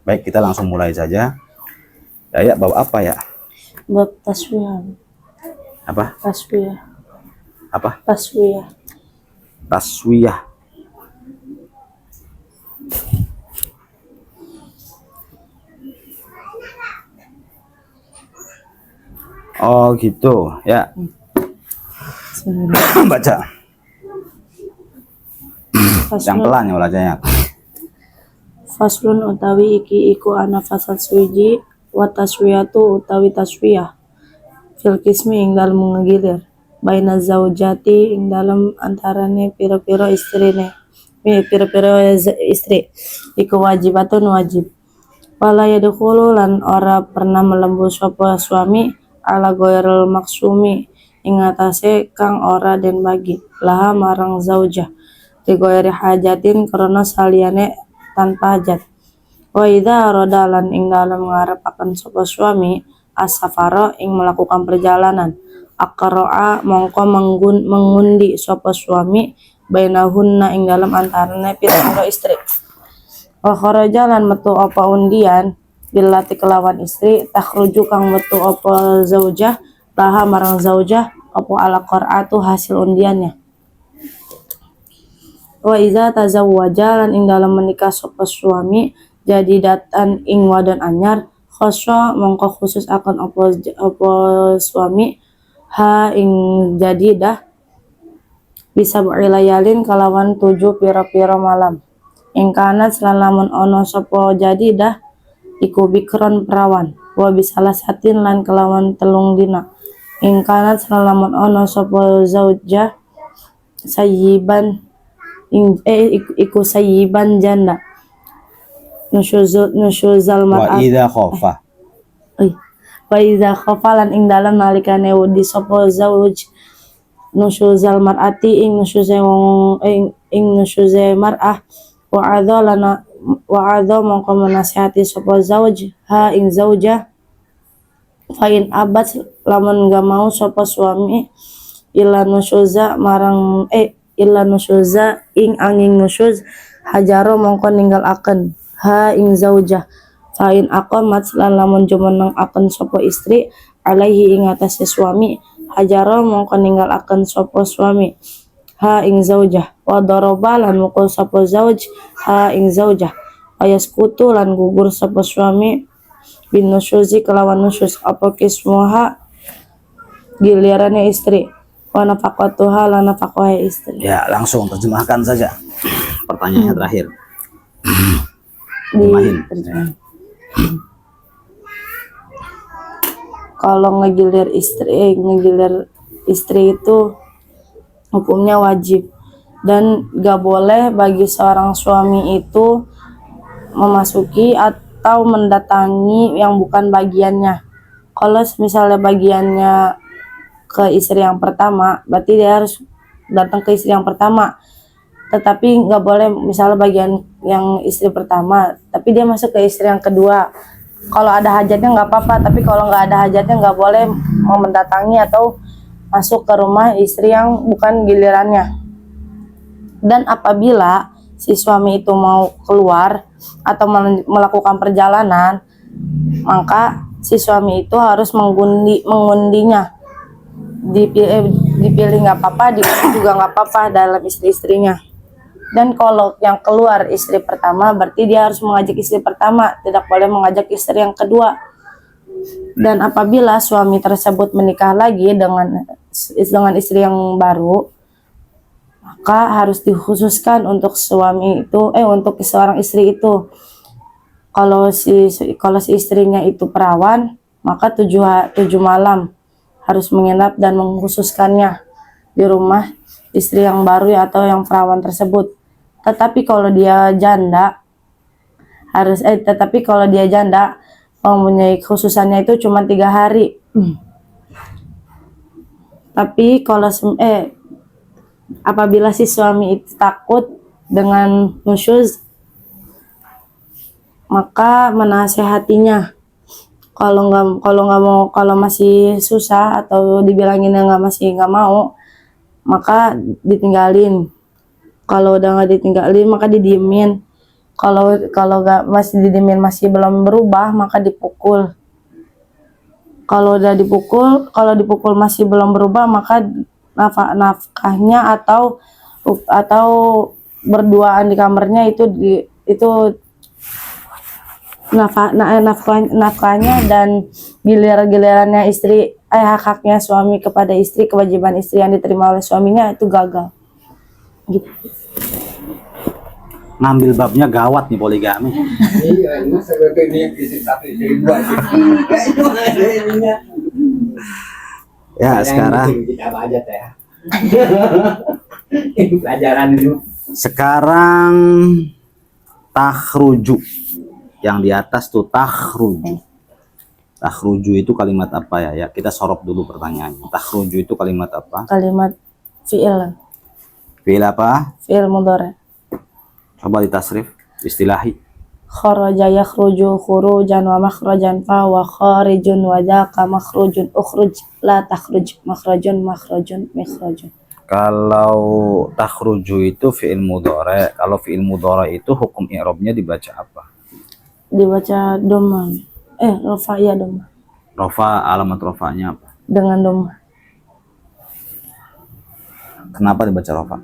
Baik, kita langsung mulai saja. Ya, bawa apa ya? Bab taswiyah. Apa? Taswiyah. Apa? Taswiyah. Taswiyah. Oh gitu ya. Baca. Yang pelan ya bacanya. Faslun utawi iki iku ana fasal suwiji wa taswiyatu utawi taswiyah fil qismi ing dalem ngegilir baina zaujati ing dalem antarane pira-pira istrine pira-pira istri iku wajibatun wajib wala yadkhulu lan ora pernah melembu sapa suami ala ghairil maksumi ing atase kang ora den bagi laha marang zaujah di ghairi hajatin karena saliyane tanpa hajat. Wa idza arada lan ing dalem ngarepaken sapa suami as-safara ing melakukan perjalanan aqra'a mongko mengundi sapa suami bainahunna ing dalem antarane pira-pira istri. Wa kharaja lan metu apa undian billati kelawan istri takhruju kang metu apa zaujah laha marang zaujah apa ala qira'atu hasil undiannya. Wa iza tazawwaja lan ing dalam menikah sapa suami jadi datan ing wadon anyar khosya mongko khusus akan apa suami ha ing jadi dah bisa layalin kalawan 7 pira-pira malam ing kana lamun ono sapa jadi dah iku bikron perawan wa bisalah satin lan kelawan 3 dina ing kana lamun ono sapa zaujah sayyiban iku sayyiban janda nusyuzal mar'at wa idza khafa lan ing dalam nalikane wedi sapa zauj nusyuzal mar'ati ing nusyuze mar'ah wa adza mongko menasihati sapa zauj ha ing zaujah fa in abat lamun gak mau sapa suami illa nusyuza marang illa nusyuza ing angin nusyuz hajaro mongko ninggal akan ha ing zaujah fa in aqamat lan lamun jumeneng akan sapa istri alaihi ing atase suami hajaro mongko ninggal akan sapa suami ha ing zaujah wa daraba lan mukul sapa zauj ha ing zaujah ayaskutu lan gugur sapa suami bin nusyuzi kelawan nusyuz apa kismuha gilirannya istri wa nafaqatuha la nafaqah istri. Ya, langsung terjemahkan saja. Pertanyaannya terakhir. Kalau ngegilir istri itu hukumnya wajib dan gak boleh bagi seorang suami itu memasuki atau mendatangi yang bukan bagiannya. Kalau misalnya bagiannya ke istri yang pertama, berarti dia harus datang ke istri yang pertama. Tetapi nggak boleh misalnya bagian yang istri pertama, tapi dia masuk ke istri yang kedua. Kalau ada hajatnya nggak apa-apa, tapi kalau nggak ada hajatnya nggak boleh mau mendatangi atau masuk ke rumah istri yang bukan gilirannya. Dan apabila si suami itu mau keluar atau melakukan perjalanan, maka si suami itu harus mengundinya. Dipilih nggak apa-apa, dipilih juga nggak apa-apa dalam istri-istrinya. Dan kalau yang keluar istri pertama, berarti dia harus mengajak istri pertama, tidak boleh mengajak istri yang kedua. Dan apabila suami tersebut menikah lagi dengan istri yang baru, maka harus dikhususkan untuk suami itu, untuk seorang istri itu. Kalau si istrinya itu perawan, maka 7 malam harus menginap dan mengkhususkannya di rumah istri yang baru atau yang perawan tersebut. Tetapi kalau dia janda mempunyai khususannya itu cuma 3 hari. Tapi kalau apabila si suami itu takut dengan nusyuz, maka menasehatinya. Kalau masih susah atau dibilangin masih nggak mau, maka ditinggalin. Kalau udah nggak ditinggalin, maka didiemin. Kalau nggak masih didimin masih belum berubah maka dipukul. Kalau dipukul masih belum berubah maka nafkahnya atau berduaan di kamarnya nafkahnya dan gilirannya istri hak-haknya suami kepada istri, kewajiban istri yang diterima oleh suaminya itu gagal. Gitu. Ngambil babnya gawat nih poligami. Iya, ini sebetulnya kisah tapi Ya, sekarang kita aja teh. Ini pelajaran itu. sekarang takhruju. Yang di atas tuh takhruju. Takhruju itu kalimat apa ya? Ya, kita sorot dulu pertanyaannya. Takhruju itu kalimat apa? Kalimat fi'il. Fi'il apa? Fi'il mudhari'. Coba ditasrif, istilahi. Kharaja yakhruju khurujan wa makhrajan fa wa kharijun wa dzaka makhrujun ukhruj la takhruj makhrajun mikhrajun. Kalau takhruju itu fi'il mudhari'. Kalau fi'il mudhari' itu hukum i'rabnya dibaca apa? Dibaca dhamma. Rafa ya dhamma. Rafa, alamat rafanya apa? Dengan dhamma. Kenapa dibaca rafa?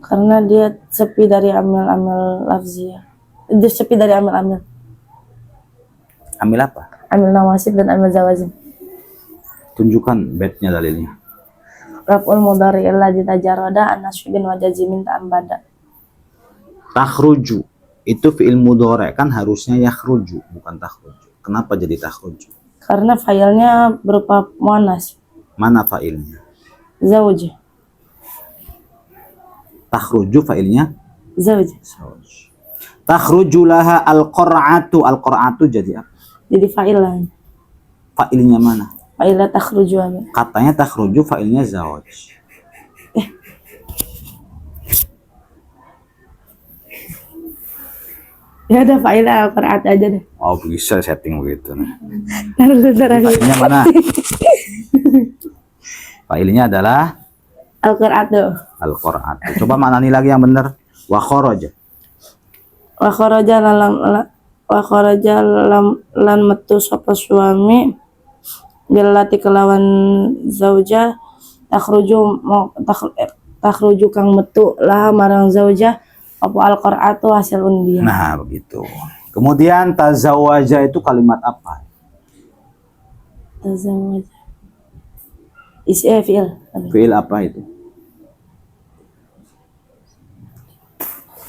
Karena dia sepi dari amil-amil lafziyah. Dia sepi dari amil-amil. Ambil apa? Amil nawasib dan amil zawazim. Tunjukkan bednya dalilnya. Raf'ul mudhari' alladzi tajarrada an nasbin wa jazimin ta'ambada. Takhruju itu fi'il mudhari' kan harusnya yakhruju, bukan takhruju. Kenapa jadi takhruju? Karena failnya berupa muannas. Mana fa'ilnya? Zawj. Takhruju fa'ilnya Zawj. takhruju laha al-qur'atu. Al-qur'atu jadi apa? Jadi fa'il lah. Fa'ilnya mana? Fa'ilah takhruju aja. Katanya takhruju fa'ilnya zawaj. Ya udah fa'ilah al-qur'at aja deh. Oh, bisa setting begitu. Taruh. Fa'ilnya mana? Fa'ilnya adalah Al-qur'at tuh. al-qur'atu. Coba maknani lagi yang benar. Wa kharaja. Wa kharaja lan metu sapa suami bilati kelawan zauja takhruju kang metu lah marang zauja apa al-qur'atu hasil undian. Nah, begitu. Kemudian tazawaja itu kalimat apa? Tazawaja. Fi'il. Fi'il apa itu?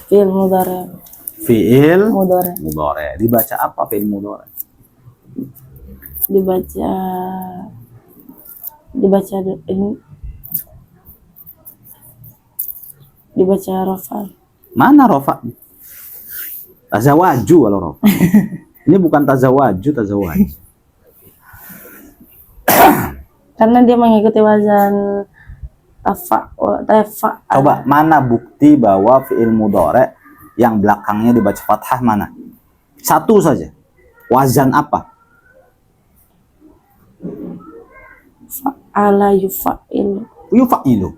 Fi'il mudhari'. Fi'il Mudhari'. mudhari'. Dibaca apa fi'il mudhari'? Dibaca ini dibaca rafa. Mana rafa? Tazawaju kalau rafa. Ini bukan tazawaju, tazawaju. Karena dia mengikuti wazan tafa. Coba mana bukti bahwa fi'il mudhari' yang belakangnya dibaca fathah mana? Satu saja. Wazan apa? Fa'ala yufa'il. Yufa'ilu.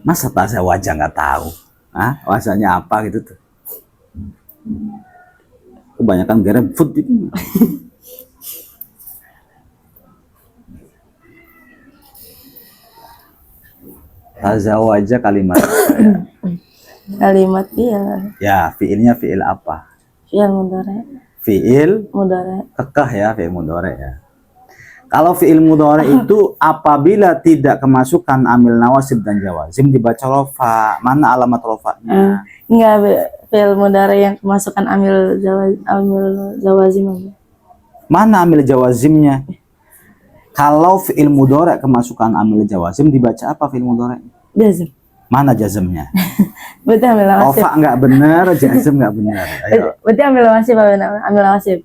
Masa tazawaja nggak tahu? Hah? Wazannya apa gitu tuh? Kebanyakan grab food itu. Tazawaja kalimat Kalimat dia ya, fiilnya fiil apa? fi'il mudhari'. Fiil Mudhari'. kekeh ya, fiil mudhari' ya. Kalau fiil mudhari' itu apabila tidak kemasukan amil nawasib dan jawazim dibaca rofa. Mana alamat rofanya? Enggak, fi'il mudhari' yang kemasukan amil zawazim aja. Mana amil jawazimnya? Kalau fiil mudhari' kemasukan amil jawazim dibaca apa fiil mudhari'? Jazm. Mana jazmnya? Berarti amil nawasib. Rofa nggak benar, jazm nggak benar. Ayo. Berarti amil nawasib amil nawasib.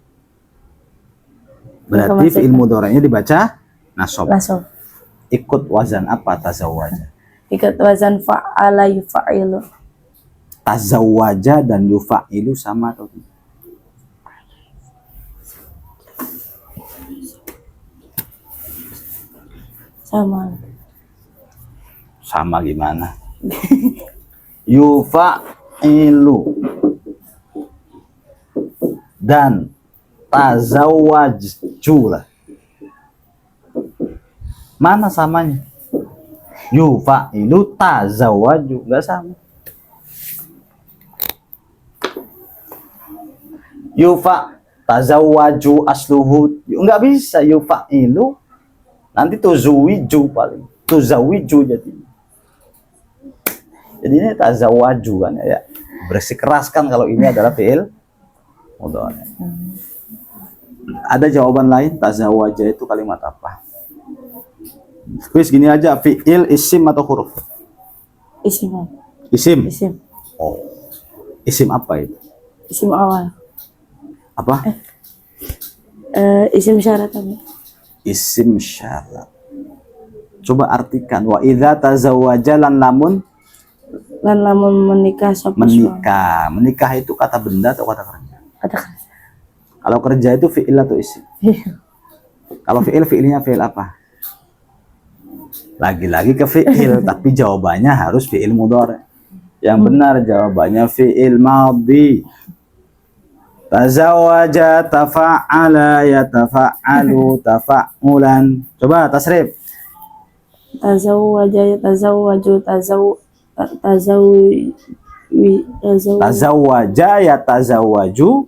Berarti fiil mudhari'nya dibaca nasab. Langsung. Ikut wazan apa tazawaja? Ikat wazan fa'ala yufa'ilu. Tazawwaja dan yufa'ilu sama atau tidak? Sama. Sama gimana? Yufa'ilu dan tazawwaju lah. Mana samanya? Yufa'ilu tazawwaju enggak sama. Tazawwaju asluhu enggak bisa yufa'ilu. Nanti tuzuwiju paling. Tuzawiju jadi ini tazawwaju kan ya. Bersikeras kan kalau ini adalah fi'il mudhari. Ada jawaban lain tazawwaja itu kalimat apa? Kuis gini aja, fi'il isim atau huruf? Isim. Isim. Isim. Oh. Isim apa itu? Isim awal. Apa? Isim syarat apa? Isim syarat. Coba artikan wa idza tazawwaja lan lamun menikah sapa menikah. Menikah itu kata benda atau kata kerja? Kata kerja. Kalau kerja itu fi'il atau isim? Kalau fi'ilnya fi'il apa? Lagi-lagi ke fi'il, tapi jawabannya harus fi'il mudhari. Yang benar jawabannya fi'il madhi. Tazawwaja, tafa'ala, yatafa'alu, tafa'ulan. Coba tasrif. Tazawwaja, tazawwaju, Tazawwaja, yatazawwaju,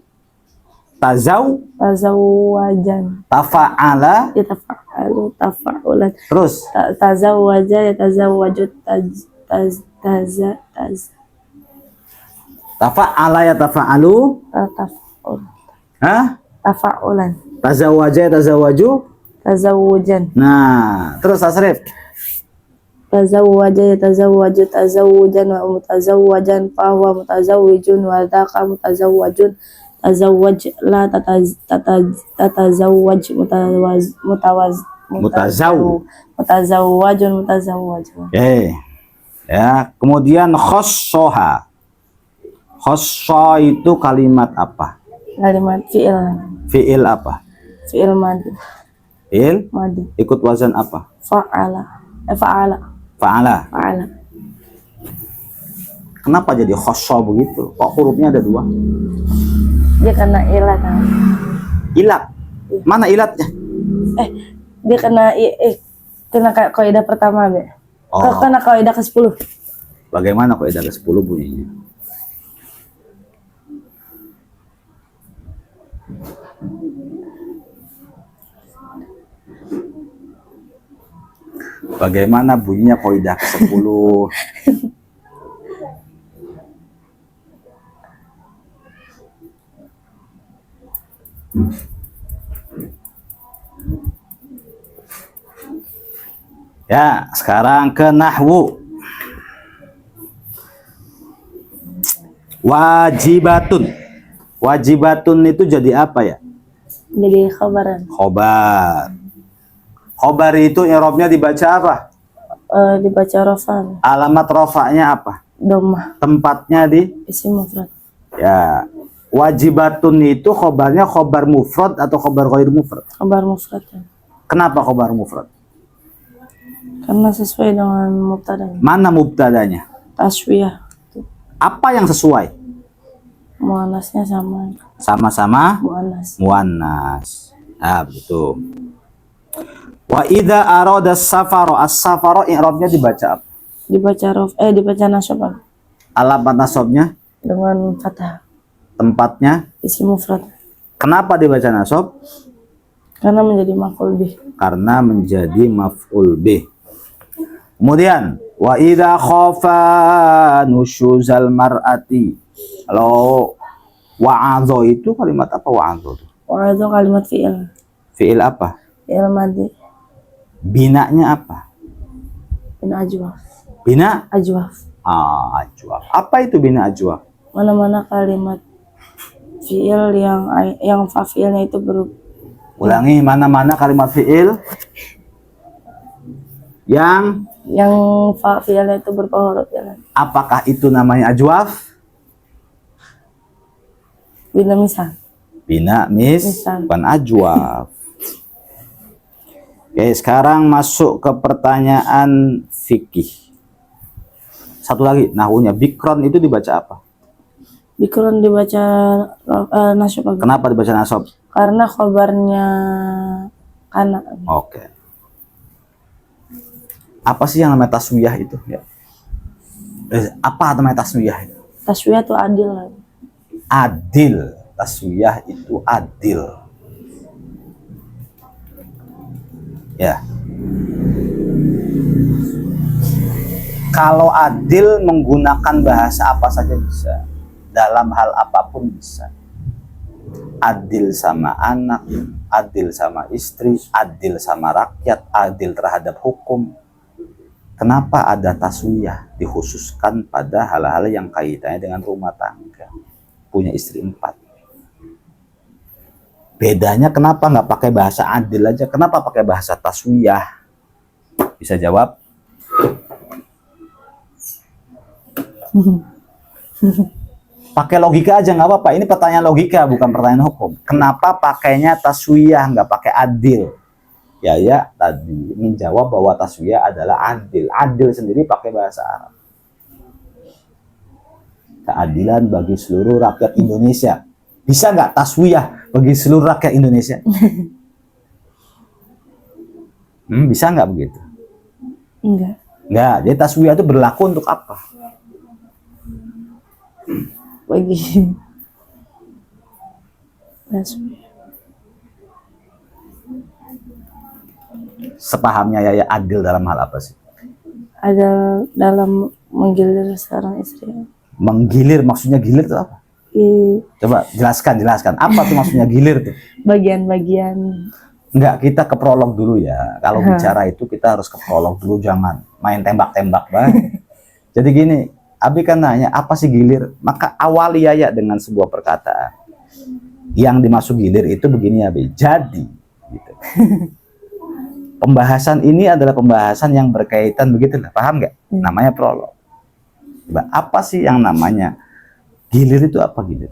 tazawwajan. Tafa'ala. Yatafa'alu, tafa'ulan. Terus. Tazawwaja, yatazawwaju, Tafa'ala, yatafa'alu. Hah? Tafa'ulan. Tazawwaja, yatazawwaju. Tazawujan. Nah, terus tasrif. Tazawwaja, yatazawwaju, tazawujan, wa mutazawwajan, fahuwa mutazawwijun, wa dhaka mutazawwajun, tazawwaj, la tatazawwaj, mutazawwajun, mutazawwajun. Ya, kemudian khossoha. Khosso itu kalimat apa? Kalimat fi'il. Fi'il apa? Fi'il madhi. Fi'il? Madhi. Ikut wazan apa? Fa'ala. Fa'ala. Fa'ala. Fa'ala. Kenapa jadi khosso begitu? Kok hurufnya ada 2? Dia kena ilat. Ilat. Mana ilatnya? Dia kena kaidah pertama, Be. Oh. Kena kaidah ke-10. Bagaimana kaidah ke-10 bunyinya? Bagaimana bunyinya kaidah ke-10? Ya, sekarang ke nahwu. Wajibatun. Wajibatun itu jadi apa ya? Jadi khabaran. Khobar. Khobar itu i'rabnya dibaca apa? Dibaca rafa'an. Alamat rafa'nya apa? Dhammah. Tempatnya di Isim mufrad. ya. Wajibatun itu khobarnya khobar mufrad atau khobar ghair mufrad? Khabar mufrad. Kenapa khobar mufrad? Karena sesuai dengan mubtadanya. Mana mubtadanya? Taswiyah. Apa yang sesuai? Muannasnya sama. Sama-sama Muannas. muannas. Nah, begitu. Wa idza arada as-safara, as-safara i'rabnya dibaca apa? Dibaca nasab Alamat nasabnya? dengan fathah. Tempatnya? Isim mufrad. Kenapa dibaca nasab? Karena menjadi maf'ul bih. Karena menjadi maf'ul bih. Kemudian wa idza khafa nusyuzal mar'ati. Kalau wa'adha itu kalimat apa wa'adha itu? Wa itu kalimat fi'il. Fi'il apa? Fi'il madhi. Binanya apa? Bina ajwaf. Bina? Ajwaf. Ajwaf. Apa itu bina ajwaf? Mana-mana kalimat fi'il yang fa'ilnya itu Ulangi, mana-mana kalimat fi'il yang Yang fa fi'ilnya itu berupa huruf ya. Apakah itu namanya ajwaf? Bila misal. Bina Misal. bukan ajwaf. Oke, sekarang masuk ke pertanyaan fikih. Satu lagi, nahwunya bikron itu dibaca apa? Bikron dibaca nasab. Kenapa dibaca nasab? Karena khobarnya anak. Oke. Apa sih yang namanya taswiyah itu? Ya. Apa namanya taswiyah itu? Taswiyah itu adil lah. Adil. Taswiyah itu adil. Ya. Kalau adil menggunakan bahasa apa saja bisa. Dalam hal apapun bisa. Adil sama anak, adil sama istri, adil sama rakyat, adil terhadap hukum. Kenapa ada taswiyah dikhususkan pada hal-hal yang kaitannya dengan rumah tangga? Punya istri 4. Bedanya kenapa nggak pakai bahasa adil aja? Kenapa pakai bahasa taswiyah? Bisa jawab? Pakai logika aja nggak apa-apa. Ini pertanyaan logika, bukan pertanyaan hukum. Kenapa pakainya taswiyah, nggak pakai adil? Ya tadi menjawab bahwa taswiyah adalah adil. Adil sendiri pakai bahasa Arab. Keadilan bagi seluruh rakyat Indonesia. Bisa nggak taswiyah bagi seluruh rakyat Indonesia? Bisa nggak begitu? Enggak. Nggak. Jadi taswiyah itu berlaku untuk apa? Bagi taswiyah. Sepahamnya ya adil dalam hal apa sih? Ada dalam menggilir seorang istri. Menggilir, maksudnya gilir itu apa? Coba jelaskan. Apa tuh maksudnya gilir tuh? Bagian-bagian. Enggak, kita ke prolog dulu ya. Kalau bicara itu kita harus ke prolog dulu, jangan main tembak-tembak banget. Jadi gini, Abi kan nanya, apa sih gilir? Maka awali ya dengan sebuah perkataan. Yang dimaksud gilir itu begini Abi. Jadi, gitu. Pembahasan ini adalah pembahasan yang berkaitan begitulah, paham nggak? Namanya prolog. Coba, apa sih yang namanya gilir itu apa gilir?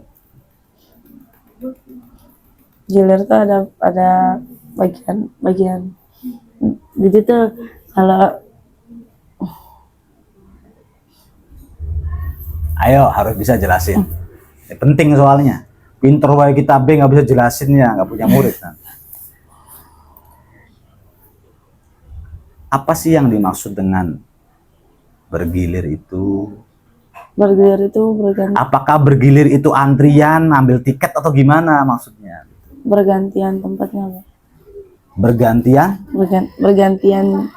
Gilir tuh ada bagian. Jadi tuh kalau ayo harus bisa jelasin. Ini penting soalnya. Pinter wae kita B nggak bisa jelasin ya, nggak punya murid. Nah. Apa sih yang dimaksud dengan bergilir itu? bergilir itu berganti, Apakah bergilir itu antrian, ambil tiket atau gimana maksudnya? bergantian tempatnya, Pak. Bergantian? Bergantian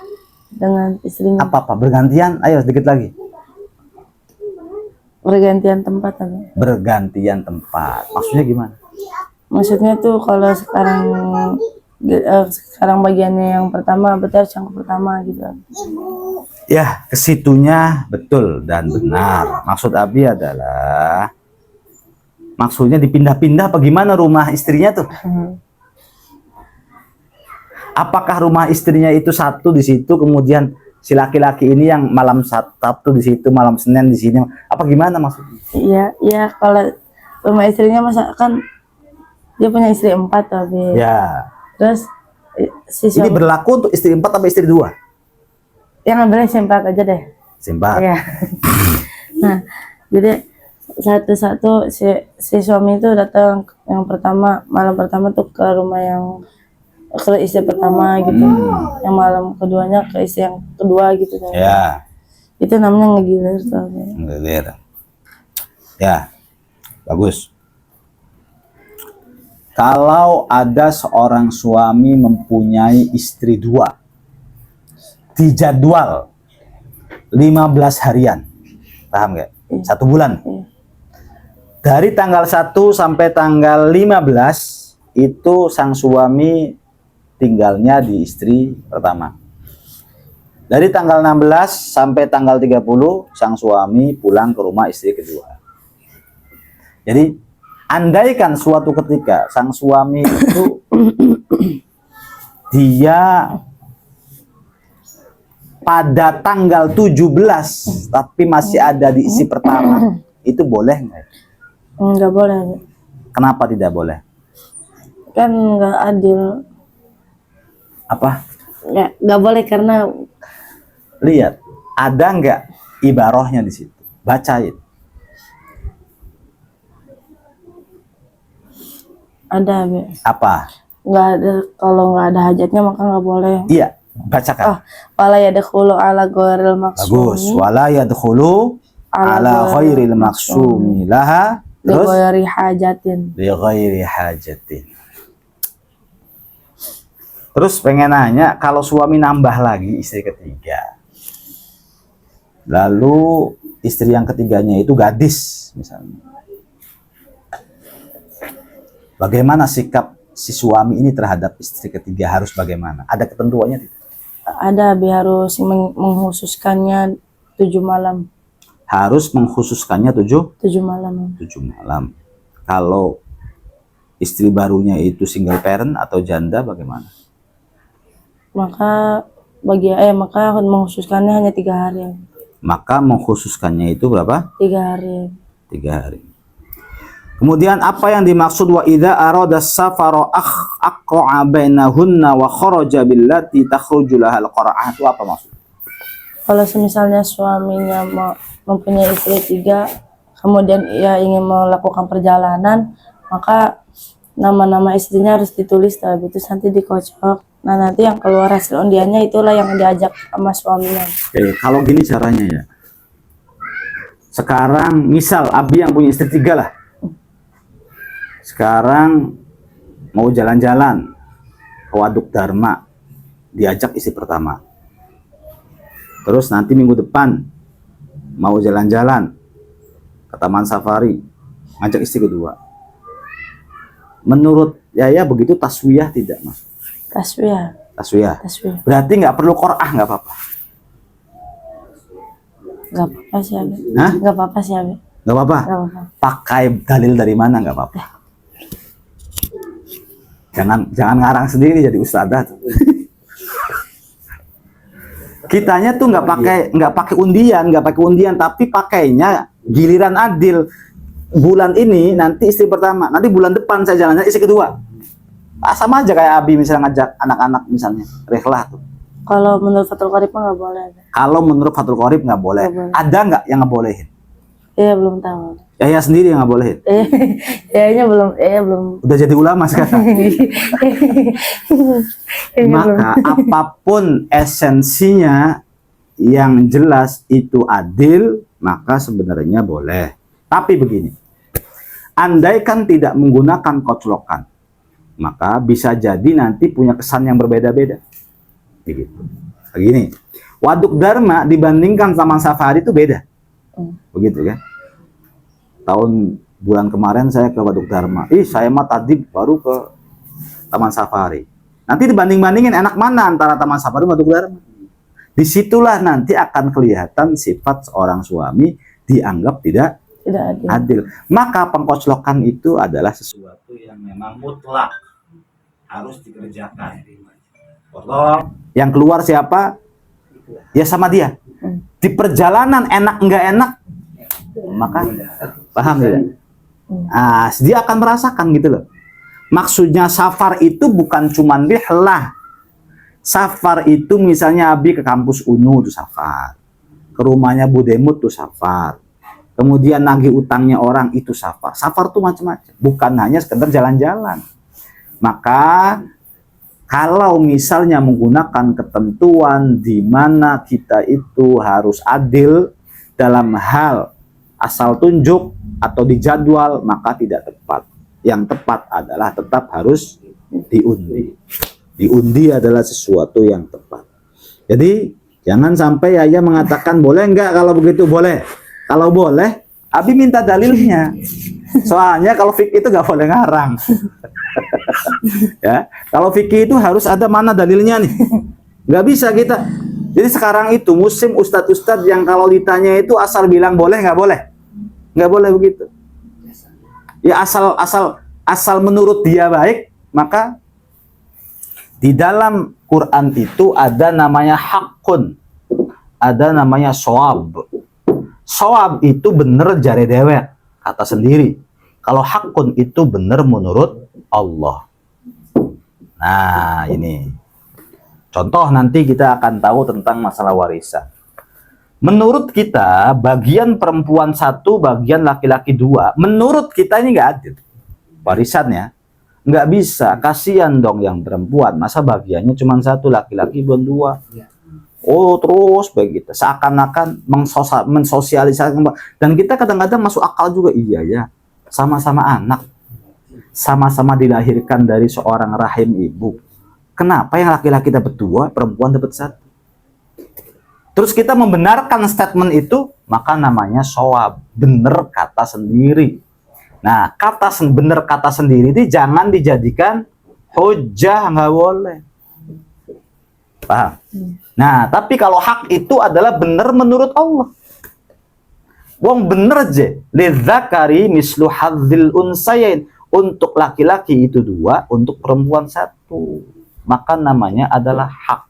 dengan istrinya. Apa bergantian? Ayo sedikit lagi. Bergantian tempat, Pak. Bergantian tempat. Maksudnya gimana? Maksudnya tuh kalau sekarang bagiannya yang pertama, berarti harus yang pertama gitu. Ya, kesitunya betul dan benar. Maksud Abi adalah maksudnya dipindah-pindah apa gimana rumah istrinya tuh? Apakah rumah istrinya itu satu di situ, kemudian si laki-laki ini yang malam Sabtu di situ, malam Senin di sini, apa gimana maksudnya? Iya, kalau rumah istrinya masa kan dia punya istri 4 tapi. Ya. Terus si Ini berlaku untuk istri 4 atau istri 2? yang ambilnya istri 4 aja deh. Simpat. Iya. Nah, jadi satu-satu si suami itu datang yang pertama, malam pertama tuh ke rumah yang ke istri pertama gitu. Yang malam keduanya ke istri yang kedua gitu. Ya. Itu namanya ngegilir tuh. Ngegilir. Ya. Bagus. Kalau ada seorang suami mempunyai istri 2, dijadwal 15 harian, paham nggak? 1 bulan. Dari tanggal 1 sampai tanggal 15 itu sang suami tinggalnya di istri pertama. Dari tanggal 16 sampai tanggal 30 sang suami pulang ke rumah istri kedua. Jadi andaikan suatu ketika sang suami itu dia pada tanggal 17 tapi masih ada di isi pertama, itu boleh nggak? Nggak boleh. Kenapa tidak boleh? Kan nggak adil. Apa? Nggak boleh karena Lihat, ada nggak ibarohnya di situ? Bacain. ada, Be. Apa? Nggak ada, kalau nggak ada hajatnya maka nggak boleh. Iya, bacakan. Wala yadkhulu ala ghairil Bagus. maksumi Wala yadkhulu ala ghairil maksumi laha. bi Terus ghairi hajatin. bi ghairi hajatin. Terus pengen nanya, kalau suami nambah lagi istri ketiga, lalu istri yang ketiganya itu gadis misalnya, bagaimana sikap si suami ini terhadap istri ketiga, harus bagaimana? Ada ketentuannya tidak? Ada, Be, harus menghususkannya 7 malam. Harus mengkhususkannya 7 malam. malam. Kalau istri barunya itu single parent atau janda, bagaimana? Maka maka menghususkannya hanya 3 hari. Maka mengkhususkannya itu berapa? 3 hari. 3 hari. Kemudian apa yang dimaksud wa idza arada safara aqra'a bainahunna wa kharaja billati takhruju lahal qara'ah, itu apa maksud? Kalau misalnya suaminya mempunyai istri 3, kemudian ia ingin melakukan perjalanan, maka nama-nama istrinya harus ditulis, itu nanti dikocok. Nah, nanti yang keluar hasil undiannya itulah yang diajak sama suaminya. Kalau gini caranya ya. Sekarang misal Abi yang punya istri 3 lah. Sekarang mau jalan-jalan ke Waduk Dharma, diajak istri pertama. Terus nanti minggu depan mau jalan-jalan ke Taman Safari, ngajak istri kedua. Menurut Yaya begitu taswiyah tidak, Mas? Taswiyah. Taswiyah. Taswiyah. Berarti nggak perlu Qur'ah, nggak apa-apa. Nggak apa-apa sih, Abi. Hah? Nggak apa-apa sih, Abi. Nggak apa-apa. Nggak apa-apa. Pakai dalil dari mana, nggak apa-apa. Jangan ngarang sendiri jadi ustadzah. Kitanya tuh nggak pakai undian, tapi pakainya giliran adil. Bulan ini nanti istri pertama, nanti bulan depan saya jalannya istri kedua. Sama aja kayak Abi misalnya ngajak anak-anak misalnya, rehlah tuh. Kalau menurut Fathul Qorib nggak boleh. Kalau menurut Fathul Qorib nggak boleh. Nggak boleh. Ada nggak yang nggak bolehin? Iya, belum tahu. Yaya sendiri yang nggak bolehin. Kayaknya belum. Udah jadi ulama sekarang. Kayaknya belum. Maka apapun esensinya yang jelas itu adil, maka sebenarnya boleh. Tapi begini, andaikan tidak menggunakan koclokan, maka bisa jadi nanti punya kesan yang berbeda-beda. Begitu. Begini, Waduk Dharma dibandingkan Taman Safari itu beda. Begitu kan? Bulan kemarin saya ke Waduk Dharma. Saya mah tadi baru ke Taman Safari. Nanti dibanding-bandingin enak mana antara Taman Safari dan Waduk Dharma. Disitulah nanti akan kelihatan sifat seorang suami dianggap tidak adil. Maka pengkoclokan itu adalah sesuatu yang memang mutlak harus dikerjakan. Yang keluar siapa? Ya sama dia. Di perjalanan enak enggak enak, maka paham tidak? Dia akan merasakan gitu loh. Maksudnya safar itu bukan cuma rihlah. Safar itu misalnya Abi ke kampus UNU itu safar, ke rumahnya Bu Demut itu safar, kemudian nagih utangnya orang itu safar. Safar itu macam-macam, bukan hanya sekedar jalan-jalan. Maka kalau misalnya menggunakan ketentuan di mana kita itu harus adil dalam hal asal tunjuk atau dijadwal, maka tidak tepat. Yang tepat adalah tetap harus diundi. Diundi adalah sesuatu yang tepat. Jadi jangan sampai Yaya mengatakan boleh enggak, kalau begitu boleh. Kalau boleh, Abi minta dalilnya. Soalnya kalau fikih itu nggak boleh ngarang. Ya, kalau fikih itu harus ada mana dalilnya nih. Nggak bisa kita. Jadi sekarang itu musim ustadz-ustadz yang kalau ditanya itu asal bilang boleh nggak boleh, nggak boleh begitu. Ya asal menurut dia baik, maka di dalam Quran itu ada namanya hakun. ada namanya shawab. Shawab itu bener jare dewek, kata sendiri. Kalau hakun itu bener menurut Allah. Nah, ini. Contoh nanti kita akan tahu tentang masalah warisan. Menurut kita, bagian perempuan satu, bagian laki-laki dua. Menurut kita ini nggak adil. Warisannya. Nggak bisa. Kasihan dong yang perempuan. Masa bagiannya cuma satu, laki-laki bukan dua. Oh, terus begitu. Seakan-akan mensosialisasikan. Dan kita kadang-kadang masuk akal juga. Iya ya. Sama-sama anak. Sama-sama dilahirkan dari seorang rahim ibu. Kenapa yang laki-laki dapat dua, perempuan dapat satu? Terus kita membenarkan statement itu, maka namanya shawab. Bener kata sendiri. Nah, bener kata sendiri itu jangan dijadikan hujah, nggak boleh. Paham? Nah, tapi kalau hak itu adalah bener menurut Allah. Wong bener aja. Lidzakari mislu hadzil unsayain. Untuk laki-laki itu dua, untuk perempuan satu. Maka namanya adalah hak.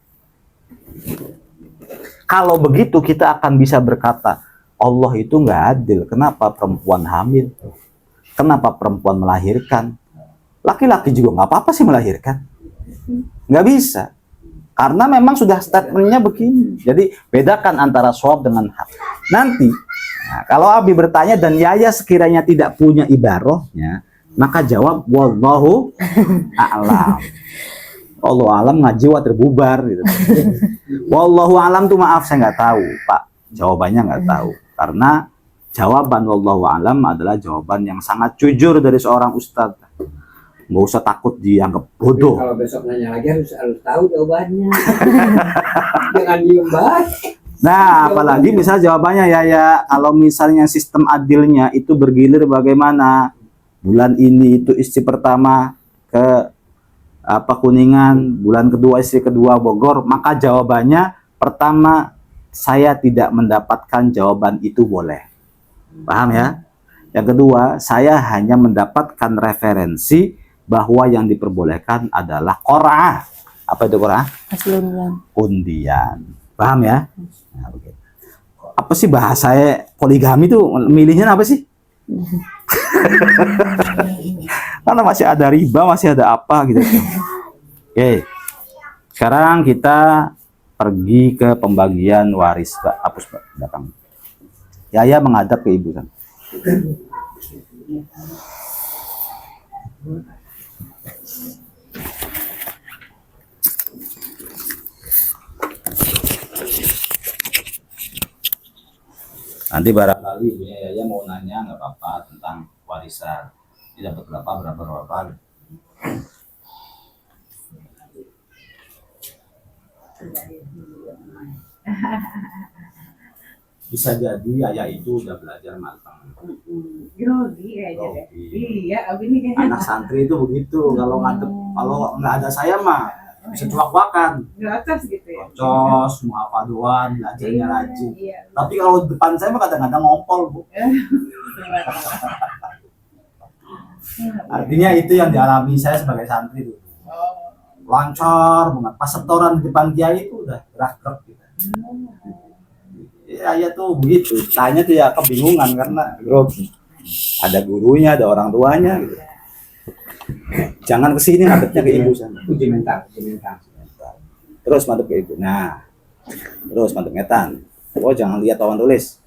Kalau begitu kita akan bisa berkata, Allah itu nggak adil. Kenapa perempuan hamil? Kenapa perempuan melahirkan? Laki-laki juga nggak apa-apa sih melahirkan. Nggak bisa. Karena memang sudah statementnya begini. Jadi bedakan antara shawab dengan hak. Nanti, nah, kalau Abi bertanya dan Yaya sekiranya tidak punya ibarohnya, maka jawab, wallahu a'lam. Allah alam ngaji wa terbubar. Gitu. Wallahu alam tuh maaf saya nggak tahu, Pak. Jawabannya nggak tahu. Karena jawaban wallahu alam adalah jawaban yang sangat jujur dari seorang ustadz. Nggak usah takut dianggap bodoh. Kalau besok nanya lagi harus tahu jawabannya. Jangan diem banget. Nah, apalagi misalnya jawabannya ya kalau misalnya sistem adilnya itu bergilir bagaimana? Bulan ini itu istri pertama ke Kuningan, bulan kedua istri kedua Bogor, maka jawabannya pertama saya tidak mendapatkan jawaban itu boleh. Paham ya? Yang kedua, saya hanya mendapatkan referensi bahwa yang diperbolehkan adalah qur'ah. Apa itu qur'ah? Undian. Paham ya? Nah, begitu. Apa sih bahasanya poligami itu milihnya apa sih? Karena masih ada riba, masih ada apa gitu. Oke. Sekarang kita pergi ke pembagian waris. Hapus belakang. Yaya menghadap ke ibu kan. Nanti barangkali ibunya Yaya mau nanya nggak apa-apa tentang warisan. Ini dapat berapa. Bisa jadi Yaya itu udah belajar matang. Grogi aja deh. Iya, Abi ini kayaknya Anak santri itu begitu. Kalau nggak ada saya mah bisa cuak-cuakan. gratis gitu ya. Cos, mau apa doang, belajarnya rajin. Iya. Tapi kalau depan saya mah kadang-kadang ngompol, Bu. Artinya itu yang dialami saya sebagai santri itu. Lancar banget. Pas setoran di depan kiai itu udah gerak-gerak gitu. Ya tuh begitu. Tanya tuh ya kebingungan karena grogi. Ada gurunya, ada orang tuanya gitu. Jangan kesini ngadepnya ke ibu sana. Uji mental. Terus madep ke ibu. Nah, terus madep ngetan. Oh, jangan lihat lawan tulis.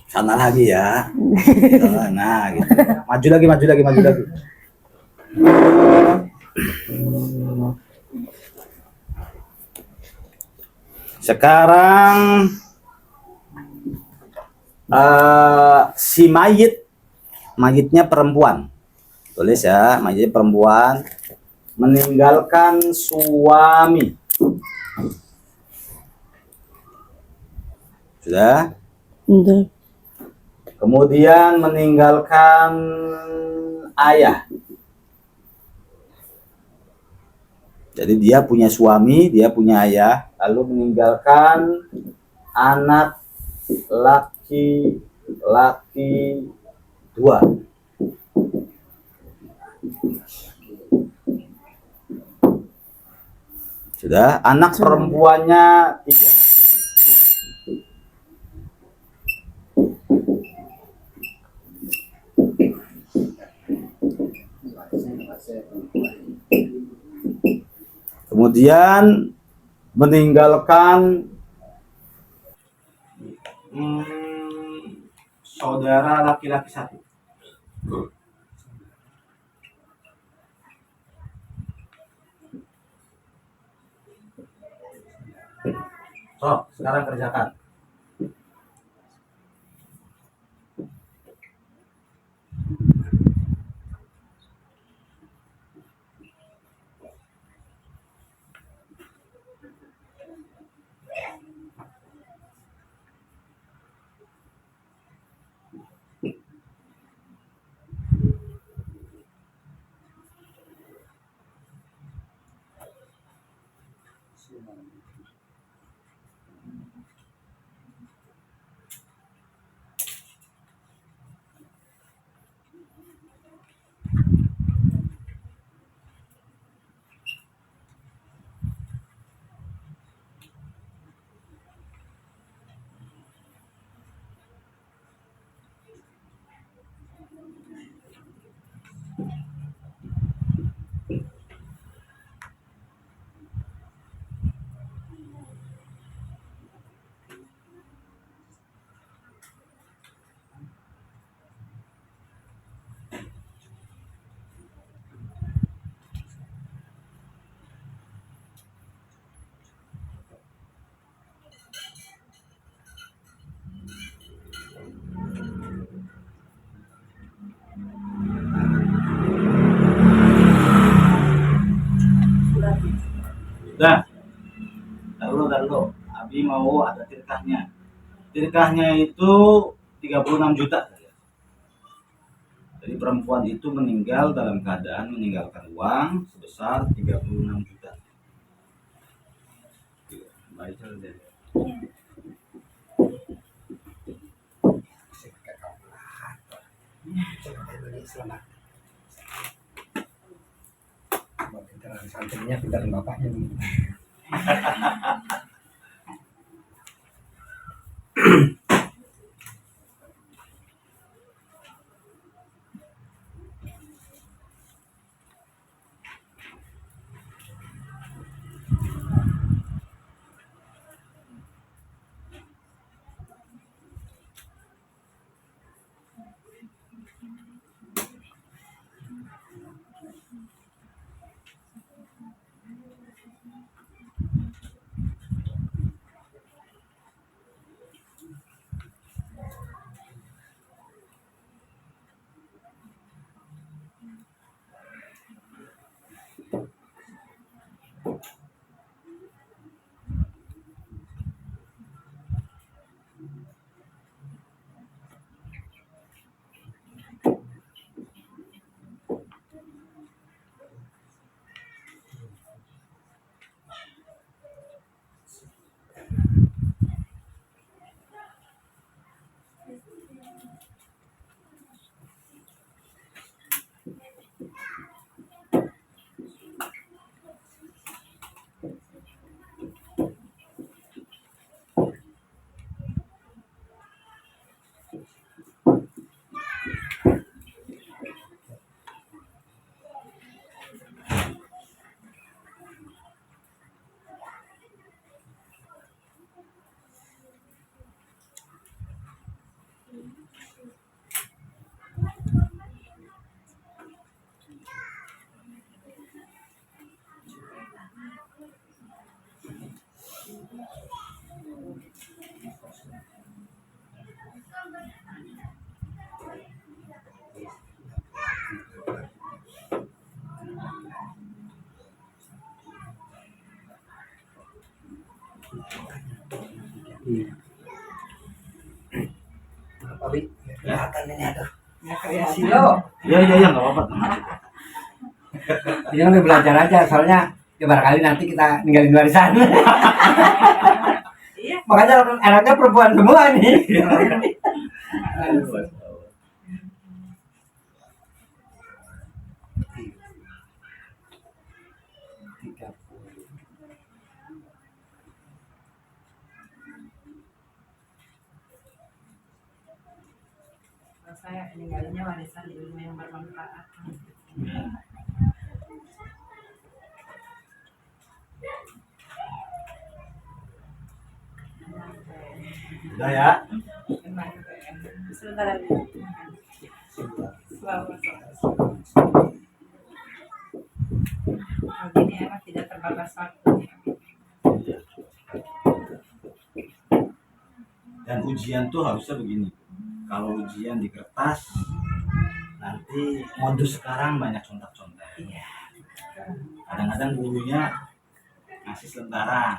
Sana lagi ya. Nah, gitu. Maju lagi. Sekarang si mayitnya perempuan. Tulis ya, mayitnya perempuan meninggalkan suami. Sudah? Udah. Kemudian meninggalkan ayah. Jadi dia punya suami, dia punya ayah, lalu meninggalkan anak laki-laki 2. Sudah. Anak perempuannya 3. Kemudian meninggalkan saudara laki-laki 1. So, sekarang kerjakan. Sudah. Taruh. Abi mau ada tirkahnya. Tirkahnya itu 36 juta saja. Jadi perempuan itu meninggal dalam keadaan meninggalkan uang sebesar 36 juta. Baik saja. Selamat. Pintaran santrinya, pintaran bapaknya. Iya. Apa Bi? Kelihatan ini aduh. Ya kreasi. Silo. Iya, nggak apa-apa. Ini kan belajar aja, soalnya ya barangkali nanti kita ninggalin warisan. Iya. Makanya anaknya perempuan semua nih. Saya ninggalinnya warisan ilmu yang bermanfaat. Udah ya. Sebentar lagi. Selamat. Ini emang tidak terbatas waktu. Dan ujian tuh harusnya begini. Kalau ujian di kertas, nanti modus sekarang banyak contek-contek. Kadang-kadang gurunya ngasih sementara.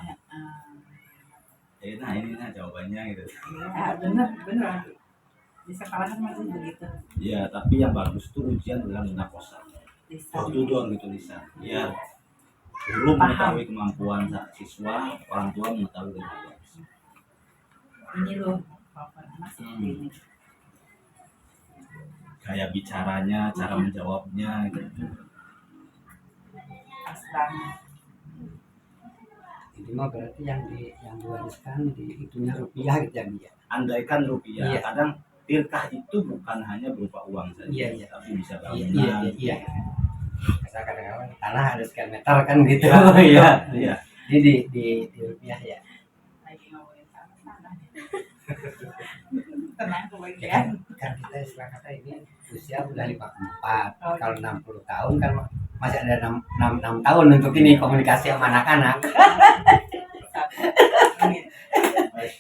Nah ini nah jawabannya gitu. Ya, benar. Di sekolah kan masih begitu. Iya, tapi yang bagus tuh ujian dalam bentuk kosa. Lisan. Door gitu lisan. Iya. Guru mengetahui kemampuan siswa, orang tua mengetahui kemampuan. Ini loh, Bapak anak seperti ini. Gaya bicaranya, cara menjawabnya gitu. Pas banget. Ini mah berarti yang diwariskan di itunya rupiah gitu ya dia. Andaikan rupiah, Iya. kadang tirkah itu bukan hanya berupa uang saja, Iya. tapi bisa Iya, bangunan. iya. Saya kadang-kadang tanah ada sekian meter kan gitu. Iya, Iya. iya. Jadi di rupiah ya. Lagi ngomongin sana. Tenang kebagian. Kan kita istilah kata ini usia udah 54. Kalau 60 tahun kan masih ada 6 tahun untuk ini komunikasi sama anak-anak.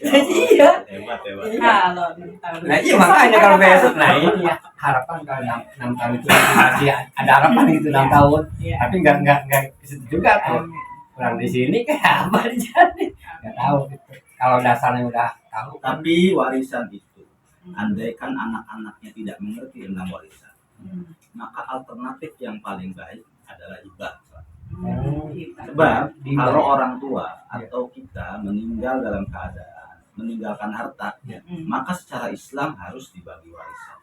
Iya. Hebat. Kalau tahun Nah iya makanya kalau besok nah ini ya harapan kalau 6 tahun itu masih ada harapan gitu 6 tahun. Iya. Tapi enggak ke situ juga tuh. Kurang di sini kayak apa jadi? Enggak tahu gitu. Kalau dasarnya udah tahu kan. Tapi warisan itu, andaikan anak-anaknya tidak mengerti tentang warisan, maka alternatif yang paling baik adalah hibah. Sebab kalau orang tua atau kita meninggal dalam keadaan meninggalkan harta, maka secara Islam harus dibagi warisan.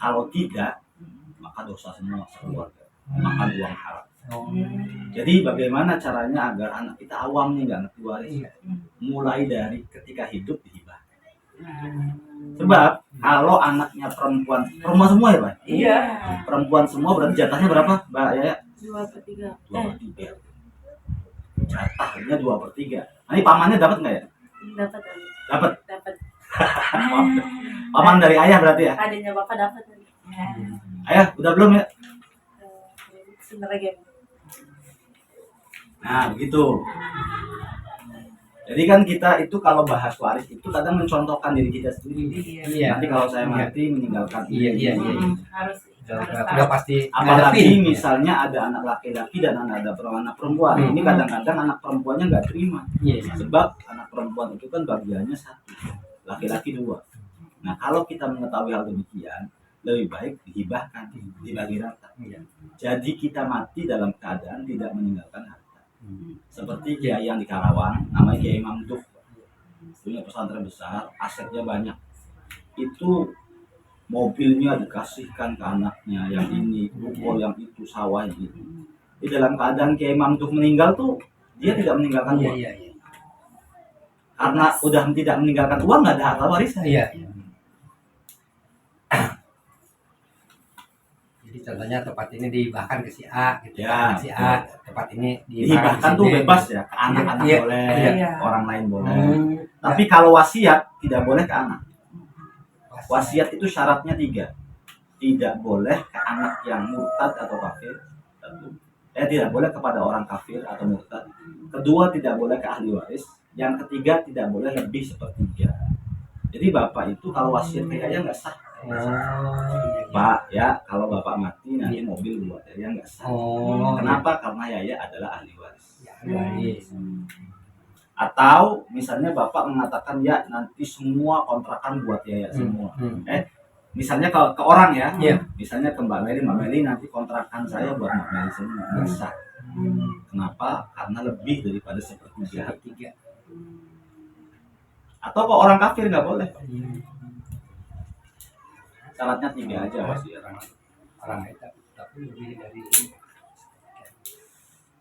Kalau tidak, maka dosa semua sekeluarga, makan uang haram. Jadi bagaimana caranya agar anak kita awam nih nggak ngerti warisan? Mulai dari ketika hidup dihibah. Sebab kalau anaknya perempuan semua ya Pak? Iya. Perempuan semua berarti jatahnya berapa Mbak Yaya? 2/3. 2/3. Jatahnya 2/3. Nah, ini pamannya dapat nggak ya? Dapat. Dapat. Dapat. Paman dari ayah berarti ya? Adanya Bapak dapat. Ayah udah belum ya? Sebentar lagi. Nah begitu. Jadi kan kita itu kalau bahas waris itu kadang mencontohkan diri kita sendiri. Iya. Nanti kalau saya mati meninggalkan Iya. Harus Udah pasti Apalagi ngadepin. misalnya ada anak laki-laki dan ada anak perempuan. Ini kadang-kadang anak perempuannya nggak terima. Iya. Sebab anak perempuan itu kan bagiannya satu, laki-laki 2. Nah kalau kita mengetahui hal demikian, lebih baik dihibahkan, dibagi rata. Iya. Jadi kita mati dalam keadaan tidak meninggalkan harta. Seperti kiai yang di Karawang, namanya Kiai Imam Duk, punya pesantren besar, asetnya banyak. Itu mobilnya dikasihkan ke anaknya, yang ini, ruko yang itu, sawah yang itu. Di dalam keadaan Kiai Imam Duk meninggal tuh, dia tidak meninggalkan uang. Iya. Karena udah tidak meninggalkan uang, nggak ada harta warisan. Iya. Jadi contohnya tempat ini dihibahkan ke si A, gitu Ya, kan, si A, tempat ini Dihibahkan tuh bebas ya, ke anak-anak Iya, boleh, iya. orang lain boleh. Hmm, Tapi kalau wasiat tidak boleh ke anak. Wasiat itu syaratnya 3. Tidak boleh ke anak yang murtad atau kafir. Tidak boleh kepada orang kafir atau murtad. Kedua, tidak boleh ke ahli waris. Yang ketiga, tidak boleh lebih sepertiga. Jadi bapak itu kalau wasiat kayaknya nggak sah. iya. Pak, ya kalau bapak mati nanti mobil buat Yaya nggak sah. Kenapa? Karena Yaya adalah ahli waris. Ya, baik. Atau misalnya bapak mengatakan ya nanti semua kontrakan buat Yaya semua. Misalnya ke orang ya, Iya. misalnya ke Mbak Meli nanti kontrakan saya buat Mbak Meli semua. Bisa. Kenapa? Karena lebih daripada sepertiga. Tiga. Atau ke orang kafir nggak boleh. Syaratnya 3 aja wasiat. Orang itu tapi lebih dari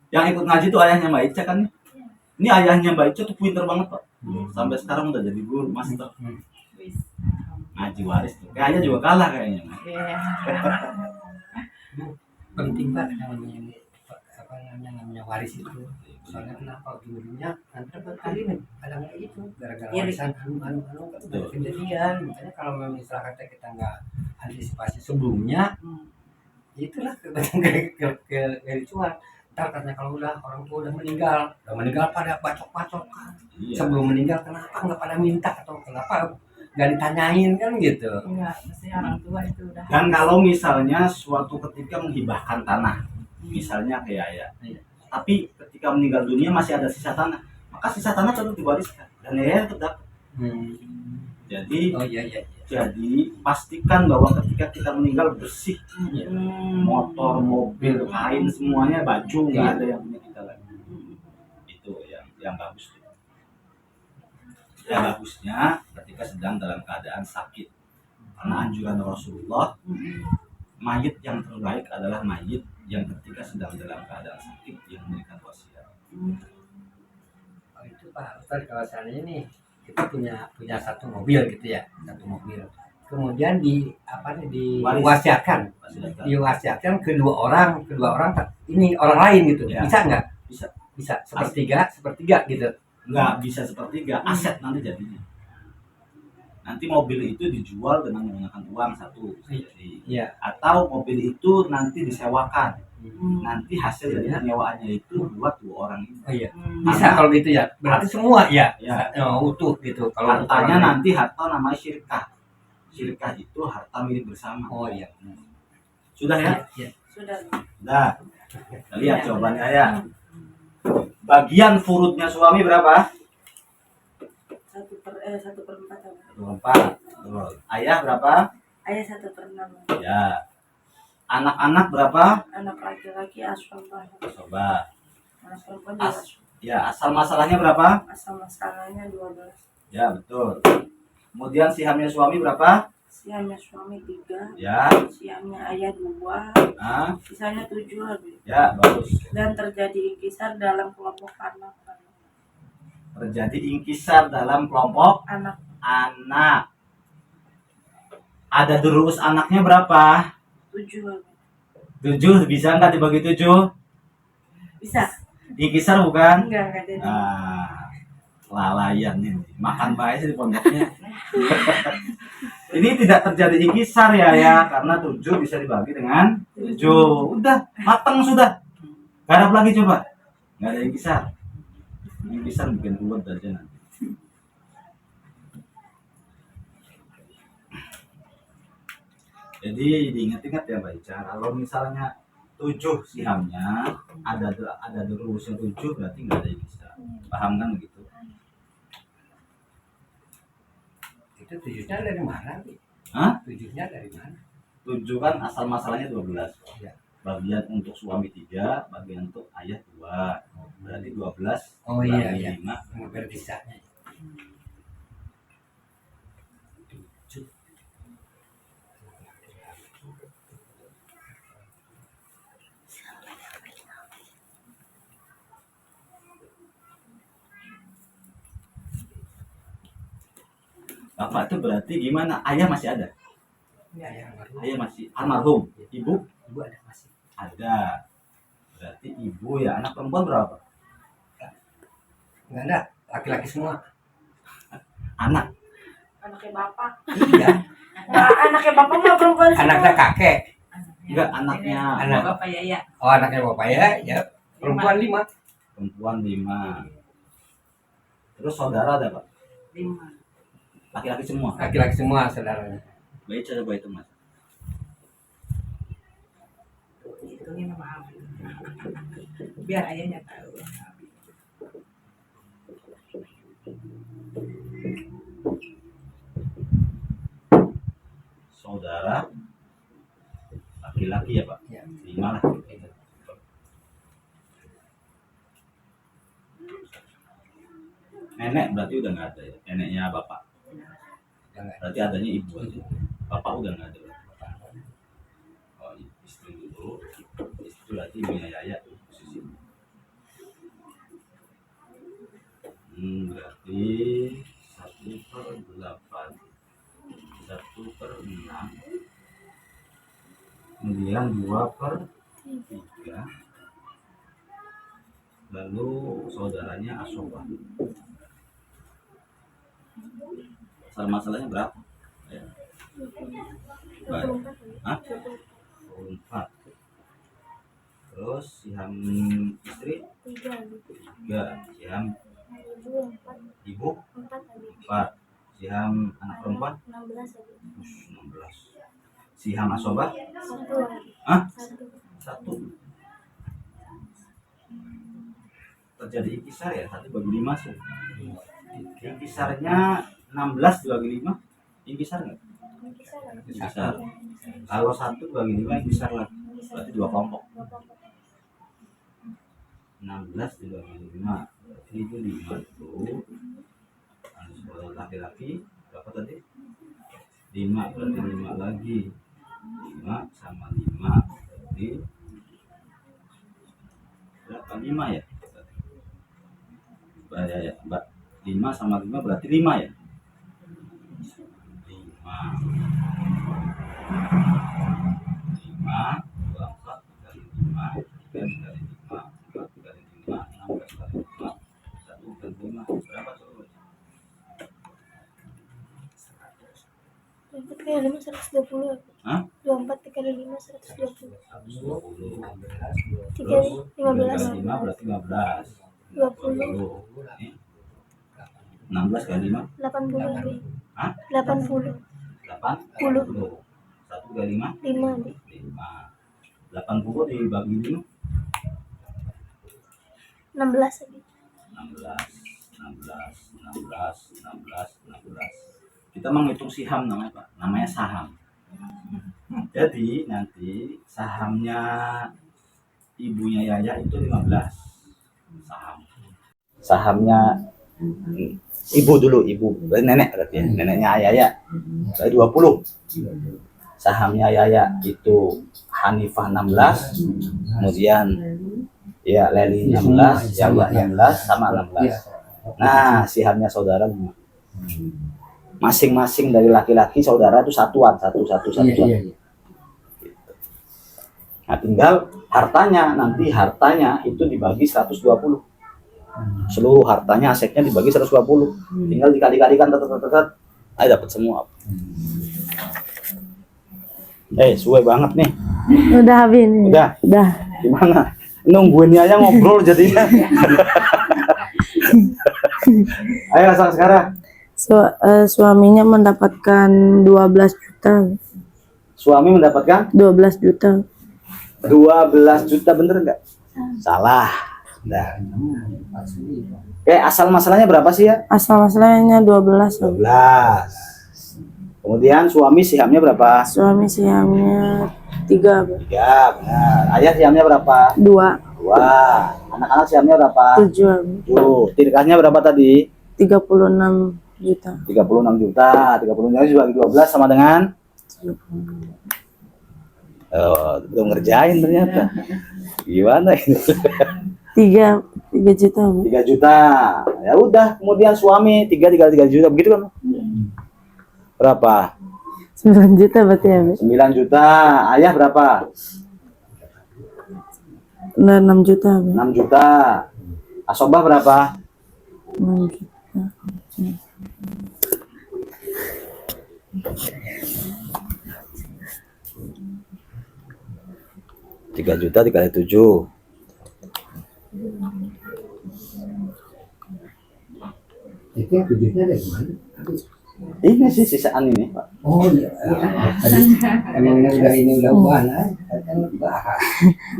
Yang ikut ngaji tuh ayahnya Mbak Ica kan? Ini ayahnya Mbak Ica tuh pinter banget Pak. Sampai sekarang udah jadi guru master. ngaji waris tuh. Kayaknya juga kalah kayaknya. Iya. Penting Pak namanya apa namanya waris itu. Soalnya kenapa dulunya nanti kali nih kadang kayak gitu gara-gara Iri. warisan anu kan banyak kejadian. Makanya kalau misalkan kita nggak antisipasi sebelumnya, itulah kericuan. Ntar karena kalau udah orang tua udah meninggal pada bacok-bacok kan. Iya. Sebelum meninggal kenapa nggak pada minta atau kenapa nggak ditanyain kan gitu. Enggak, mesti orang tua itu udah. Dan kalau misalnya suatu ketika menghibahkan tanah, misalnya kayak ya, tapi ketika meninggal dunia masih ada sisa tanah, maka sisa tanah tetap diwariskan dan ya tetap. Jadi Oh iya. jadi pastikan bahwa ketika kita meninggal bersih, Iya. motor, mobil, kain semuanya, baju nggak ada yang punya kita lagi. Itu yang bagus. Yang bagusnya ketika sedang dalam keadaan sakit. Karena anjuran Rasulullah, mayit yang terbaik adalah mayit yang ketika sedang dalam keadaan sakit yang memberikan wasiat. Oh itu Pak Ustaz kalau seandainya nih kita punya satu mobil gitu ya, satu mobil. Kemudian diwasiatkan kedua orang ini orang lain gitu. Ya. Bisa nggak? Bisa. Bisa sepertiga gitu. Nggak bisa sepertiga, aset nanti jadinya. Nanti mobil itu dijual dengan menggunakan uang satu, jadi. Iya. Atau mobil itu nanti disewakan. Nanti hasil dari penyewaannya itu buat dua orang ini. Oh iya. Bisa kalau gitu ya. Berarti semua ya. Ya. Utuh gitu. Kalau Hartanya orang- nanti harta namanya syirkah. Syirkah itu harta milik bersama. Oh iya. Sudah ya? Iya. Sudah. Sudah. Kita lihat jawabannya ya. Bagian furudnya suami berapa? 1/4. 24. Ayah berapa? Ayah 1/6. Ya. Anak-anak berapa? Anak laki-laki aswabah. Coba. Anak perempuan juga Ya, asal masalahnya berapa? asal masalahnya 12. Ya, betul. Kemudian sihamnya suami berapa? Siamnya suami 3, Ya. siamnya ayah 2, Nah, sisanya 7 lagi. ya, bagus. Dan terjadi inkisar dalam kelompok anak. Terjadi ingkisar dalam kelompok Anak anak. Ada durus anaknya berapa? 7 lagi. 7, bisa nggak dibagi 7? Bisa? Ingkisar bukan? Enggak ada. Nah, lalaian ini. Makan baik sih di pondoknya. Ini tidak terjadi ingkisar ya, karena 7 bisa dibagi dengan 7. Udah, matang sudah. Garap lagi coba. Nggak ada ingkisar. Ingkisar bikin ruwet aja nanti. Jadi diingat-ingat ya Mbak Ica, kalau misalnya 7 sihamnya ada durus yang 7 berarti nggak ada ingkisar. Paham kan begitu? Itu tujuhnya dari mana? Hah? Tujuhnya dari mana? 7 kan asal masalahnya 12. Ya. Bagian untuk suami 3, bagian untuk ayah 2. Berarti 12. Oh iya, iya. 5. Berbisanya. Bapak itu berarti gimana? Ayah masih ada? Ya, yang baru. Ayah masih almarhum. Ibu Ibu ada masih. ada. Berarti ibu ya. Anak perempuan berapa? Enggak ada. Laki-laki semua. Anak. Anaknya bapak. Iya. Nah, anaknya bapak mah perempuan semua. Anaknya kakek. Enggak, anaknya. Anak Bapak ya. Oh, anaknya bapak ya. Ya. Perempuan 5. Perempuan 5. Terus saudara ada Pak? 5. Laki-laki semua. Laki-laki semua saudaranya. Baik, coba itu Mas. Hitungin sama Abi. Biar ayahnya tahu. Saudara laki-laki ya Pak? Ya. 5 lah. Nenek berarti udah nggak ada ya? Neneknya bapak. Jangan. Berarti adanya ibu aja. Bapak udah nggak ada. Oh, istri dulu. Istri berarti ibunya Yaya tuh posisi. Berarti 1/8. 1/8 kemudian 2/3, lalu saudaranya asobah. Masalahnya berapa? Ya. Baik. Hah? 4. Terus siham istri 3, siham ibu 4, siham anak perempuan 16. Siham asobah? Hah? 1. Terjadi inkisar ya, 1/5 sih. Inkisarnya 16 dibagi 5, inkisar nggak? Inkisar. Kalau 1/5 inkisar lah, berarti 2 kelompok. 16 dibagi 5, berarti itu 5 itu. Laki-laki berapa tadi? 5, berarti 5 lagi. 5 sama 5 berarti berapa? 5 ya? Ya, 5 sama 5 berarti 5 ya? 5 24 kali 5 3 kali 5 4 kali 5 16 kali 5 1 kali 5 berapa coba? 24 kali 5 120. Hah? 24 kali 5 120. 20. 3 15 15 kali 5 berarti 15. 20 16 kali 5 80 lebih. Hah? 80 80. 1 kali 5 5 5. 80 dibagi 5 16 lebih. 16. Kita menghitung siham namanya Pak. Namanya saham. Jadi nanti sahamnya ibunya Yaya itu 15 saham. Sahamnya ibu dulu, nenek berarti ya. Neneknya Yaya 20. Sahamnya Yaya itu Hanifah 16, kemudian ya Leli 16, Yaya 16 sama 16. Nah, sihamnya saudara masing-masing dari laki-laki saudara itu satuan, satu. Nah, tinggal nanti hartanya itu dibagi 120. Seluruh hartanya, asetnya dibagi 120. Tinggal dikali-kalikan, ayo dapat semua. Suwe banget nih. Udah habis nih. Udah. Gimana? Nungguin aja ngobrol jadinya. Ayo sekarang. Suaminya mendapatkan 12 juta. Suami mendapatkan 12 juta. 12 juta, bener nggak? Salah. Nah. Asal masalahnya berapa sih ya? Asal masalahnya 12. 12. Kemudian suami sihamnya berapa? Suami sihamnya 3. 3, benar. Ayah sihamnya berapa? 2. 2. Anak-anak sihamnya berapa? 7. 7. Tirkahnya berapa tadi? 36 juta. 36 juta. 36 juta dibagi 12 sama dengan? Belum ngerjain ternyata. Gimana ini? 3 juta. 3 juta. Ya udah, kemudian suami 3 juta, begitu kan? Berapa? 9 juta berarti ya. 9 juta. Ayah berapa? 6 juta. 6 juta. Asobah berapa? 6 juta. 3 juta dikali 7. Itu yang 7-nya dari mana? Ini sih sisaan ini, Pak. Oh iya. Emang ini udah bahas.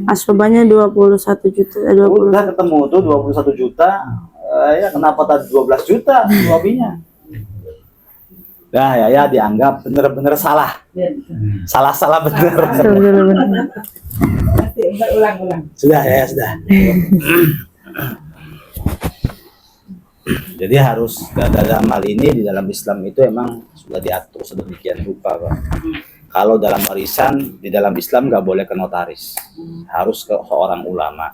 Asobanya 21 juta. 20. Udah ketemu tuh 21 juta. Ya kenapa tadi 12 juta suaminya? Nah, ya dianggap bener-bener salah. Salah bener. Ulang. Sudah. Jadi harus dalam hal ini di dalam Islam itu emang sudah diatur sedemikian rupa, Pak. Kalau dalam warisan di dalam Islam nggak boleh ke notaris, harus ke seorang ulama.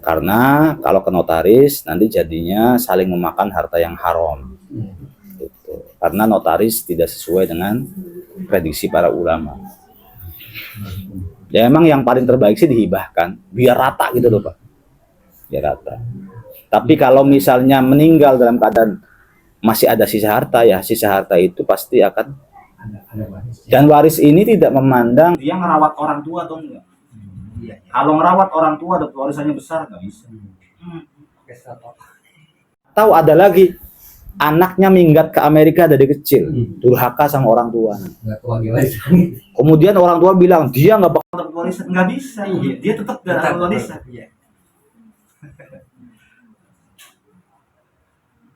Karena kalau ke notaris nanti jadinya saling memakan harta yang haram. Gitu. Karena notaris tidak sesuai dengan prediksi para ulama. Ya emang yang paling terbaik sih dihibahkan, biar rata gitu loh Pak. Biar rata. Tapi kalau misalnya meninggal dalam keadaan masih ada sisa harta, ya sisa harta itu pasti akan. Ada waris. Dan waris ini tidak memandang dia ngerawat orang tua atau enggak. Iya. Kalau ngerawat orang tua dan warisannya besar nggak bisa. Oke, stop. Tahu ada lagi anaknya minggat ke Amerika dari kecil, durhaka sama orang tua. Nggak tua waris. Kemudian orang tua bilang dia nggak bakal dapat warisan, nggak bisa. Dia tetap dapat warisan. Iya.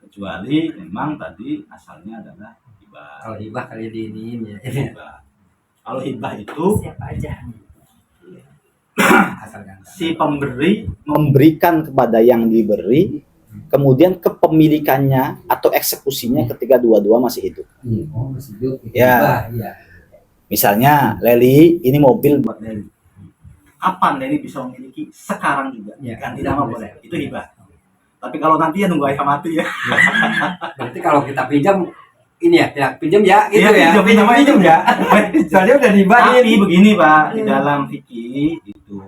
Kecuali memang tadi asalnya adalah hibah. Kalau hibah kali diinin ya. Hibah. Kalau hibah itu Siapa aja. Asal ganda. si pemberi memberikan kepada yang diberi, kemudian kepemilikannya atau eksekusinya ketika dua-dua masih hidup. Iya, oh masih hidup. Ya. Hibah, iya. Misalnya Leli, ini mobil buat Leli. Kapan Leli bisa memiliki? Sekarang juga. Ya, Ganti nama boleh. Itu hibah. Tapi kalau nanti ya nunggu ayah mati ya. Berarti kalau kita pinjam ini ya pinjam ya gitu Iya, ya. pinjam ya. Soalnya udah dibayarin. Tapi begini Pak, di dalam fikih itu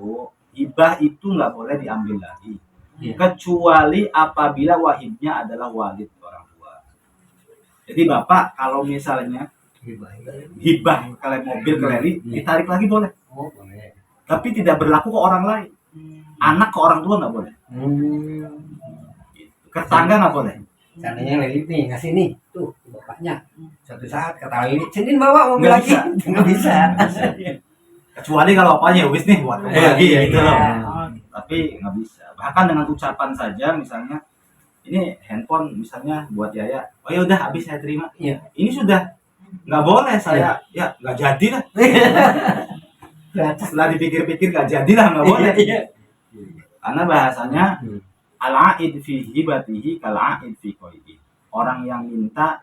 hibah itu nggak boleh diambil lagi. Iya. Kecuali apabila wahibnya adalah walid orang tua. Jadi Bapak kalau misalnya Hibah. hibah kalian mobil ke Leli, ditarik lagi boleh. Oh, boleh. Tapi tidak berlaku ke orang lain. Anak ke orang tua nggak boleh. Ke tetangga nggak boleh. Seandainya Leli nih ngasih nih tuh bapaknya. Suatu saat kata Leli, "Sinin bawa mobil Nggak lagi." bisa. Nggak bisa. Kecuali kalau bapaknya wis nih buat kamu Iya, lagi iya, gitu iya. loh. Tapi nggak bisa. Bahkan dengan ucapan saja misalnya ini handphone misalnya buat Yaya, oh ya udah habis saya terima. Iya. Ini sudah nggak boleh saya ya nggak jadi lah. Setelah dipikir-pikir nggak jadi lah nggak boleh. Iya. Karena bahasanya al-aid fi hibatihi kal-aid fi qaihi. Orang yang minta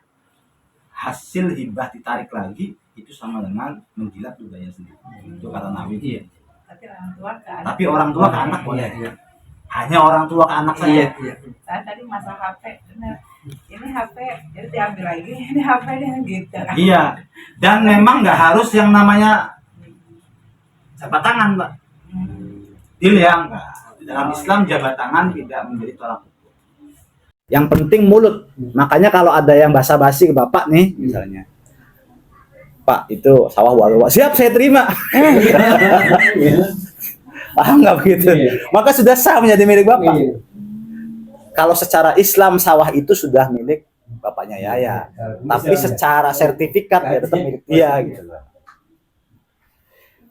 hasil hibah ditarik lagi itu sama dengan menjilat ludahnya sendiri. Itu kata Nabi. Iya. Tapi orang tua ke anak. Tapi orang tua ke anak boleh. Iya. Hanya orang tua ke anak saja. Iya. Saya tadi masalah HP. Bener. Ini HP, jadi diambil lagi. Ini HP dia gitu. Iya. Dan memang nggak harus yang namanya jabat tangan, Pak. Deal ya enggak. Dalam Islam jabat tangan tidak menjadi tolak ukur. Yang penting mulut. Makanya kalau ada yang basa-basi ke Bapak nih, misalnya. Pak, itu sawah walau. Siap, saya terima. Paham nggak begitu? Maka sudah sah menjadi milik Bapak. Kalau secara Islam sawah itu sudah milik bapaknya Yaya. Tapi secara sertifikat ya tetap milik dia gitu loh.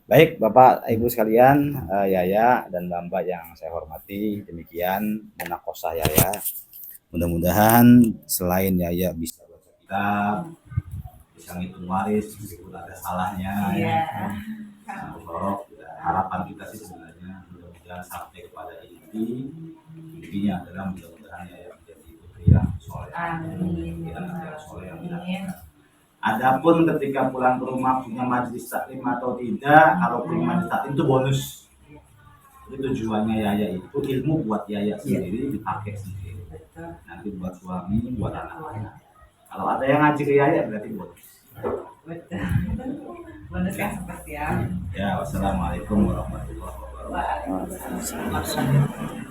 Baik, Bapak Ibu sekalian, Yaya dan Mbak yang saya hormati, demikian munakosah Yaya. Mudah-mudahan selain Yaya bisa baca kitab, bisa ngitung waris, meskipun ada salahnya Iya. ya. Harapan kita sih sebenarnya mudah-mudahan sampai kepada intinya adalah mudah-mudahan Yaya menjadi putri yang soleh. Amin. Yang soleh yang Amin. Adapun ketika pulang ke rumah punya majelis taklim atau tidak, kalau punya majelis taklim itu bonus. Itu tujuannya Yaya itu ilmu buat Yaya sendiri dipakai sendiri. Nanti buat suami, buat anak. Kalau ada yang ngaji ke Yaya berarti bonus. Betul. Bonus yang seperti apa? Ya, wassalamualaikum warahmatullahi wabarakatuh. Waalaikumsalam.